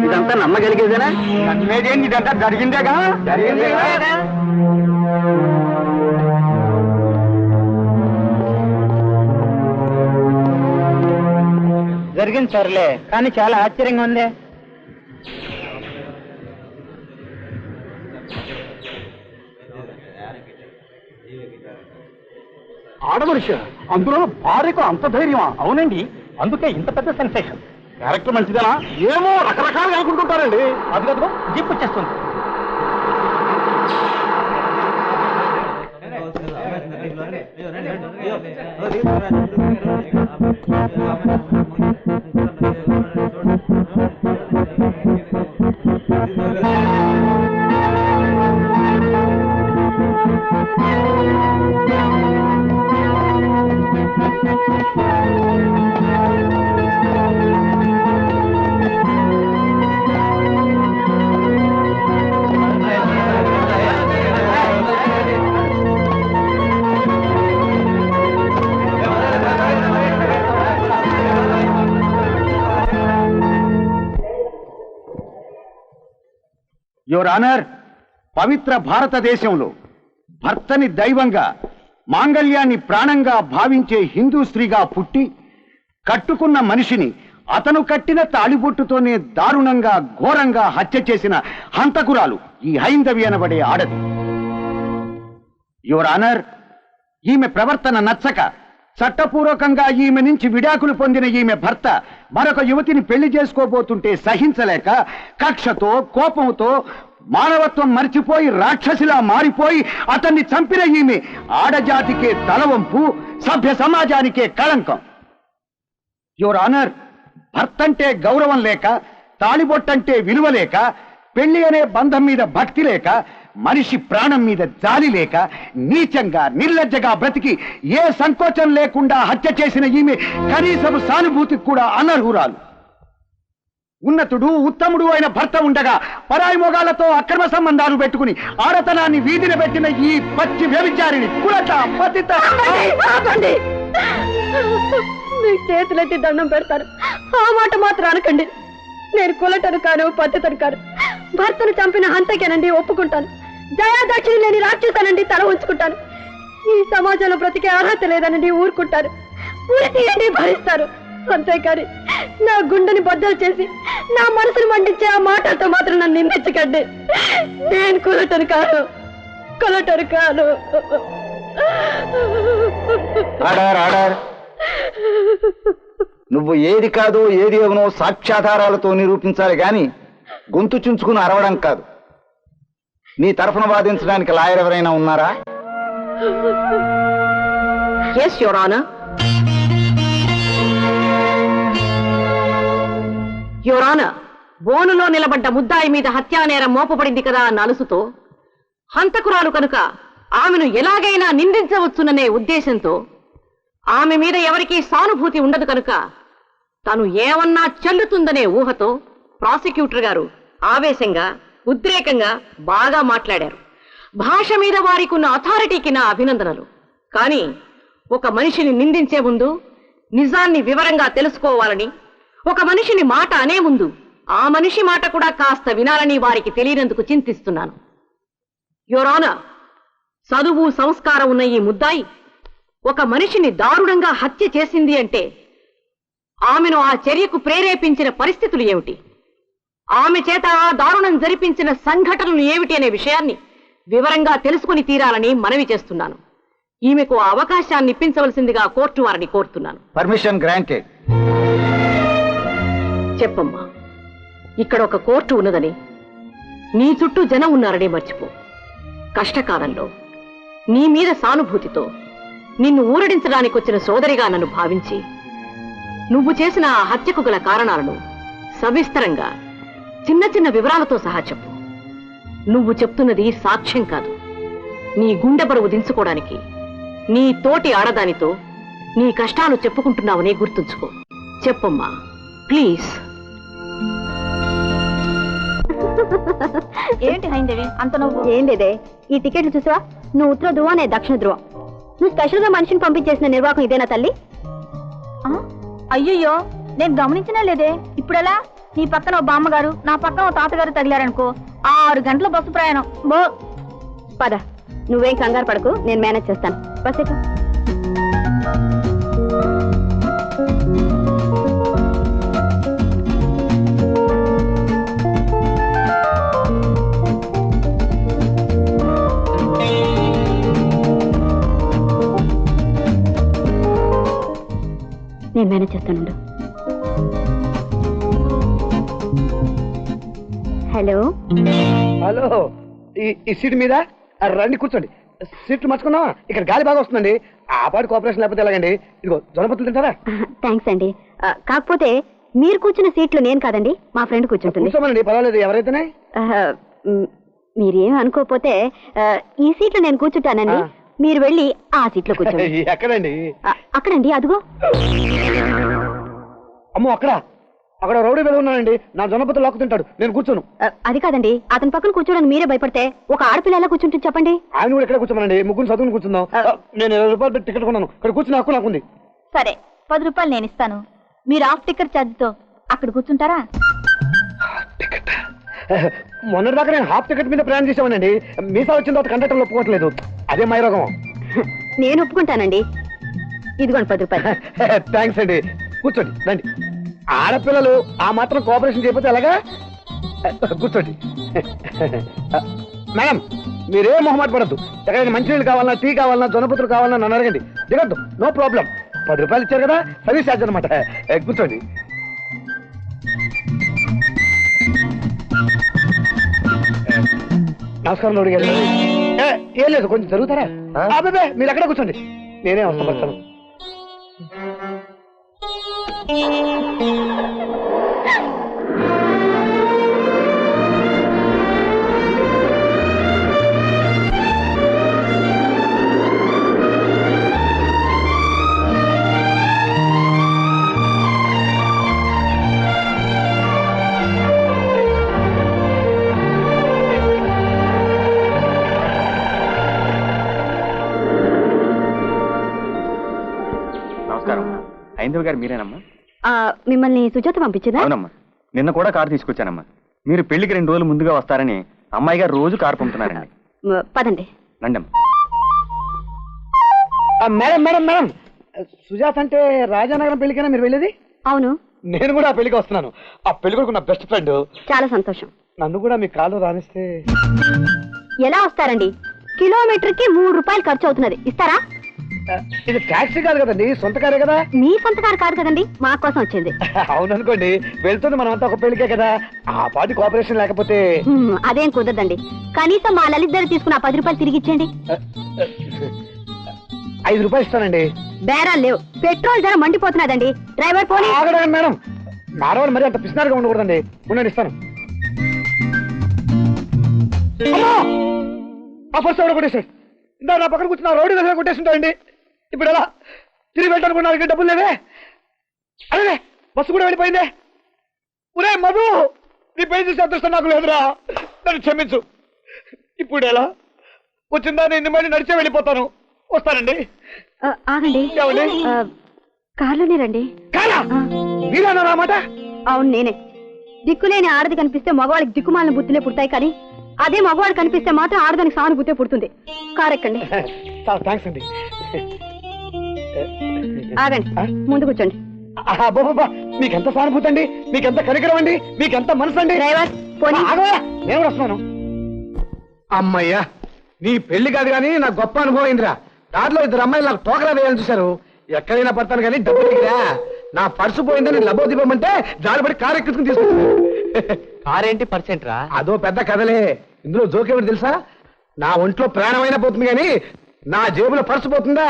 ఇదంతా నమ్మగలిగేదేనా? నమ్మేదేంటి? ఇదంతా జరిగిందేగా. జరిగింది సర్లే, కానీ చాలా ఆశ్చర్యంగా ఉంది. ఆడమనిషి, అందులో భార్యకు అంత ధైర్యమా? అవునండి, అందుకే ఇంత పెద్ద సెన్సేషన్. క్యారెక్టర్ మంచిదేనా? ఏమో రకరకాలుగా అనుకుంటుంటారండి. అది కదా జీప్ వచ్చేస్తుంది. యువర్ ఆనర్, పవిత్ర భారతదేశంలో భర్తని దైవంగా, మాంగళ్యాన్ని ప్రాణంగా భావించే హిందూ స్త్రీగా పుట్టి కట్టుకున్న మనిషిని అతను కట్టిన తాళిబొట్టుతోనే దారుణంగా ఘోరంగా హత్య చేసిన హంతకురాలు ఈ హైందవి అనబడే ఆడది. యువర్ ఆనర్, ఈమె ప్రవర్తన నచ్చక చట్టపూర్వకంగా ఈమె నుంచి విడాకులు పొందిన ఈమె భర్త మరొక యువతిని పెళ్లి చేసుకోబోతుంటే సహించలేక కక్షతో కోపంతో మానవత్వం మర్చిపోయి రాక్షసిలా మారిపోయి అతన్ని చంపిన ఈమె ఆడజాతికే తలవంపు, సభ్య సమాజానికే కళంకం. యువర్ ఆనర్, భర్తంటే గౌరవం లేక, తాళిబొట్టంటే విలువ లేక, పెళ్లి అనే బంధం మీద భక్తి లేక, మనిషి ప్రాణం మీద జాలి లేక నీచంగా నిర్లజ్జగా బ్రతికి ఏ సంకోచం లేకుండా హత్య చేసిన ఈమె కనీసము సానుభూతికి కూడా అనర్హురాలు. ఉన్నతుడు ఉత్తముడు అయిన భర్త ఉండగా పరాయి మొగాళ్లతో అక్రమ సంబంధాలు పెట్టుకుని ఆడతనాన్ని వీధిన పెట్టిన ఈ పచ్చి వ్యభిచారిణి కులట పతిత. మీకు చేతులెత్తి దండం పెడతారు, ఆ మాట మాత్రం అనకండి. నేను కులటను కాను, పద్ధతను కాను. భర్తను చంపిన హంతకేనండి, ఒప్పుకుంటాను. దయాదక్షిణ లేని రాక్షసానండి, తల ఉంచుకుంటాను. ఈ సమాజంలో బ్రతికే అర్హత లేదనండి, ఊరుకుంటారు. ఉరి తీయండి, భరిస్తారు. అంతేకాని నా గుండెని బద్దలు చేసి నా మనసును మండించే ఆ మాటలతో మాత్రం నన్ను నిందించకండి. నేను కులటను కాను, కులటను కాను. నువ్వు ఏది కాదో ఏది అవునో సాక్ష్యాధారాలతో నిరూపించాలి గాని గొంతు చుంచుకుని అరవడం కాదు. నీ తరఫున వాదించడానికి లాయర్ ఎవరైనా ఉన్నారా? Yes your honour. Your honour, బోనులో నిలబడ్డ ముద్దాయి మీద హత్యానేరం మోపబడింది కదా అన్న అలుసుతో హంతకురాలు కనుక ఆమెను ఎలాగైనా నిందించవచ్చుననే ఉద్దేశంతో, ఆమె మీద ఎవరికీ సానుభూతి ఉండదు కనుక తను ఏమన్నా చెల్లుతుందనే ఊహతో ప్రాసిక్యూటర్ గారు ఆవేశంగా, ఉద్రేకంగా బాగా మాట్లాడారు. భాష మీద వారికి ఉన్న అథారిటీకి నా అభినందనలు. కానీ ఒక మనిషిని నిందించే ముందు నిజాన్ని వివరంగా తెలుసుకోవాలని, ఒక మనిషిని మాట అనే ముందు ఆ మనిషి మాట కూడా కాస్త వినాలని వారికి తెలియనందుకు చింతిస్తున్నాను. యువర్ ఆనర్, చదువు సంస్కారం ఉన్న ఈ ముద్దాయి ఒక మనిషిని దారుణంగా హత్య చేసింది అంటే ఆమెను ఆ చర్యకు ప్రేరేపించిన పరిస్థితులు ఏమిటి, ఆమె చేత ఆ దారుణం జరిపించిన సంఘటనలు ఏమిటి అనే విషయాన్ని వివరంగా తెలుసుకుని తీరాలని మనవి చేస్తున్నాను. ఈమెకు ఆ అవకాశాన్ని ఇప్పించవలసిందిగా కోర్టు వారిని కోరుతున్నాను. Permission granted. చెప్పమ్మా, ఇక్కడ ఒక కోర్టు ఉన్నదని, నీ చుట్టూ జనం ఉన్నారని మర్చిపో. కష్టకాలంలో నీ మీద సానుభూతితో నిన్ను ఊరడించడానికి వచ్చిన సోదరిగా నన్ను భావించి నువ్వు చేసిన ఆ హత్యకు గల కారణాలను సవిస్తరంగా చిన్న చిన్న వివరాలతో సహా చెప్పు. నువ్వు చెప్తున్నది సాక్ష్యం కాదు, నీ గుండె బరువు దించుకోవడానికి నీ తోటి ఆడదానితో నీ కష్టాలు చెప్పుకుంటున్నావని గుర్తుంచుకో. చెప్పమ్మా ప్లీజ్. ఏంటి హైందవి అంత నువ్వు? ఏం లేదే, ఈ టికెట్లు చూసావా? నువ్వు ఉత్తర ధ్రువ, నేను దక్షిణ ధ్రువ. నువ్వు స్పెషల్ గా మనిషిని పంపించేసిన నిర్వాహకం ఇదేనా తల్లి? అయ్యయ్యో నేను గమనించినా లేదే. ఇప్పుడెలా? నీ పక్కన ఓ బామ్మగారు, నా పక్కన ఓ తాతగారు తగిలారనుకో, 6 గంటల బస్సు ప్రయాణం. పద, నువ్వేం కంగారు పడకు, నేను మేనేజ్ చేస్తాను. బస్ ఎక్కు. నేను మేనేజ్ చేస్తాను. హలో హలో, ఈ సీట్ మీద రండి, కూర్చోండి. సీట్లు మర్చుకున్నావా? ఇక్కడ గాలి బాగా వస్తుందండి. ఆ పాటి కోఆపరేషన్ లేకపోతే ఎలాగండి? ఇదిగో జొన్నపత్తులు తింటారా? థ్యాంక్స్ అండి. కాకపోతే మీరు కూర్చున్న సీట్లు నేను కాదండి, మా ఫ్రెండ్ కూర్చుంటుంది. కూర్చోమనండి, పర్వాలేదు, ఎవరైతేనే. మీరేం అనుకోకపోతే ఈ సీట్లో నేను కూర్చుంటానండి. మీరు వెళ్ళి ఆ సీట్లో కూర్చోండి. ఎక్కడండి? అక్కడండి, అదిగో. అమ్మో, అక్కడ రౌడీ మీద ఉన్నానండి. నా జొన్నపత్తులు లాక్కు తింటాడు, నేను కూర్చోను. అది కాదండి, అతని పక్కన కూర్చోడానికి మీరే భయపడితే ఒక ఆడపిల్ల ఎలా కూర్చుంటుంది చెప్పండి? ఆయన కూడా ఇక్కడ కూర్చోమనండి, ముగ్గురు చదువుకుని కూర్చుందాం. నేను 20 రూపాయలు పెట్టి టికెట్ కొన్నాను, ఇక్కడ కూర్చుని హక్కు నాకుంది. సరే, 10 రూపాయలు నేను ఇస్తాను. మీరు హాఫ్ టికెట్ ఛార్జ్తో అక్కడ కూర్చుంటారా? టికెట్ మొన్నటిదాకా నేను హాఫ్ టికెట్ మీద ప్రయాణం చేసామనండి. మీసా వచ్చిన తర్వాత కండక్టర్లు ఒప్పుకోవట్లేదు. అదే మైరోగం. నేను ఒప్పుకుంటానండి. ఇదిగోండి 10 రూపాయలు. థ్యాంక్స్ అండి. కూర్చోండి, రండి. ఆడపిల్లలు ఆ మాత్రం కోఆపరేషన్ చేయకపోతే ఎలాగా? కూర్చోండి. మేడం, మీరేం మొహమాట పడద్దు. ఎక్కడైనా మంచినీళ్ళు కావాలన్నా, టీ కావాలన్నా, జొన్నపత్రులు కావాలన్నా నన్ను అడగండి, దిగద్దు, నో ప్రాబ్లం. 10 రూపాయలు ఇచ్చారు కదా, సర్వీస్ ఛార్జ్ అనమాట. కూర్చోండి. నమస్కారం లోడి గారు. ఏం లేదు, కొంచెం జరుగుతారా? అబ్బాబే, మీరు ఎక్కడ కూర్చోండి, నేనే వస్తాను. నమస్కారం. ఐందవి గారు మీరేనమ్మా? మిమ్మల్ని సుజాత పంపించదా? అవునమ్మా, నిన్న కూడా కారు తీసుకొచ్చానమ్మా. మీరు పెళ్లికి 2 రోజులు ముందుగా వస్తారని అమ్మాయి గారు రోజు కారు పంపుతున్నారండి. పదండి. రండమ్మా. మేడం మేడం మేడం, సుజాత అంటే రాజానగరం పెళ్లికైనా మీరు వెళ్ళేది? అవును, నేను కూడా ఆ పెళ్లికి వస్తున్నాను. ఆ పెళ్లి కొడుకు నా బెస్ట్ ఫ్రెండ్. చాలా సంతోషం. నన్ను కూడా మీ కాలు రానిస్తే. ఎలా వస్తారండి? కిలోమీటర్కి 3 రూపాయలు ఖర్చు అవుతున్నది, ఇస్తారా? ఇది ట్యాక్సీ కాదు కదండి, సొంత కారే కదా. మీ సొంత కారు కాదు కదండి, మా కోసం వచ్చింది. అవుననుకోండి, వెళ్తుంది మనం అంతా ఒక పెళ్లికే కదా. ఆ పాటి కోఆపరేషన్ లేకపోతే అదేం కుదరదండి. కనీసం మా లలిత్ దగ్గర తీసుకున్న 10 రూపాయలు తిరిగి ఇచ్చేయండి. 5 రూపాయలు ఇస్తానండి. బేరాలు లేవు, పెట్రోల్ ధర మండిపోతున్నదండి. డ్రైవర్ పోనీ. ఆగండి మేడం, మాడవాళ్ళు మరి అంత పిసినారుగా ఉండకూడదండి. ఉండండి, ఇస్తాను. ఆ ఫస్ట్ ఎవడో కొట్టేశాడు. ఇందా నా పక్కన కూర్చున్న రౌడీ దగ్గర కొట్టేస్తుంటాయండి. ఇప్పుడు ఎలా తిరిగి వెళ్ళడానికి డబ్బులు లేవే? అదే బస్సు కూడా వెళ్ళిపోయిందే. ఒరే మధు, నీ పెళ్లి చూసి అదృష్టం నాకు లేదురా, నన్ను క్షమించు. ఇప్పుడు ఎలా? వచ్చిందా నేను మళ్ళీ నడిచే వెళ్ళిపోతాను. వస్తానండి. ఆగండి, కార్లోనే రండి. కాలా మీరన్నా మాట? అవును, నేనే. దిక్కులేని ఆడది కనిపిస్తే మగవాళ్ళకి దిక్కుమాలిన బుద్ధులే పుడతాయి, కానీ అదే మగవాడు కనిపిస్తే మాత్రం ఆడదానికి సానుభూతే పుడుతుంది. కారెక్కండి. థ్యాంక్స్ అండి. ఆగండి, ముందు కూర్చోండి. మీకెంత సానుభూతి అండి, మీకెంత కనికరం అండి, మీకెంత మనసు అండి. డ్రైవర్ పోనీ. నేను కూడా వస్తున్నాను. అమ్మయ్యా, నీ పెళ్లి కాదు కానీ నాకు గొప్ప అనుభవం అయిందిరా. దాంట్లో 2 అమ్మాయిలు నాకు టోకరా వేయాలని చూశారు. ఎక్కడైనా పడతాను కానీ డబ్బులు దిగిరా. నా పర్సు పోయిందని లబోదివ్వమంటే జాలిపడి కారు ఎక్కించుకుని తీసుకొచ్చాను. కారేంటి పర్సెంట్ రా? అదో పెద్ద కథలే. ఇందులో జోకేమిటి తెలుసా? నా ఒంట్లో ప్రాణమైనా పోతుంది కానీ నా జేబులో పర్సు పోతుందా?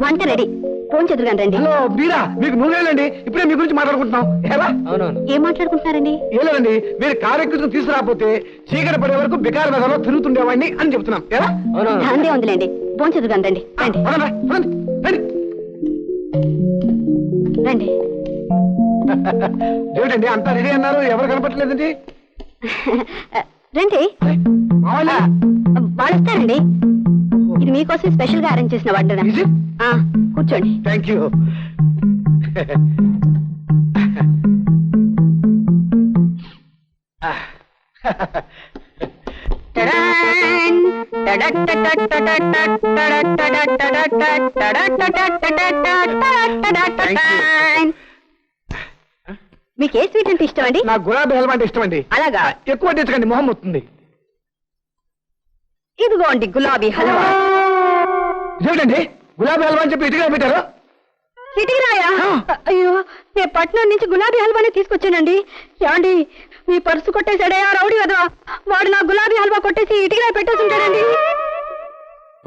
వంట రెడీ, ఫోన్ చెదురుగాని రండి. హలో మీరా, మీకు నువ్వేలండి. ఇప్పుడే మీ గురించి మాట్లాడుకుంటున్నాం. ఎలా? అవునవును. ఏం మాట్లాడుకుంటున్నారండి? ఏలేదండి, మీరు కారు ఎక్కించుకుని తీసుకురాకపోతే చీకటి పడే వరకు బికార నగర్లో తిరుగుతుండేవాడిని అని చెప్తున్నాం. ఎలా? అందే ఉందిలేండి, ఫోన్ చెదురుగాని రండి. రండి రండి. ఏమిటండి అంతా రెడీ అన్నారు, ఎవరు కనపట్టలేదండి? రండి, వాళ్ళు వస్తారండి. ఇది మీకోసం స్పెషల్ గా అరేంజ్ చేసిన వడ్డన. కూర్చోండి. Thank you. మీకు ఏ స్వీట్ అంటే ఇష్టం అండి? నాకు గులాబీ హల్వా అంటే ఇష్టం అండి. అలాగా? ఎక్కువ తెచ్చకండి, మొహం వస్తుంది. ఇదిగోండి గులాబీ హల్వా. ఇదేంటండి గులాబీ హల్వా అని చెప్పి ఇటుగా పెట్టారు? ఇటుకురాయా? అయ్యో, నేను పట్నం నుంచి గులాబీ హల్వాని తీసుకొచ్చానండి. ఏమండి, మీ పర్సు కొట్టేశాడే ఆ రౌడీ కదా, వాడు నా గులాబీ హల్వా కొట్టేసి ఇటుకరా పెట్టేసి ఉంటాడండి.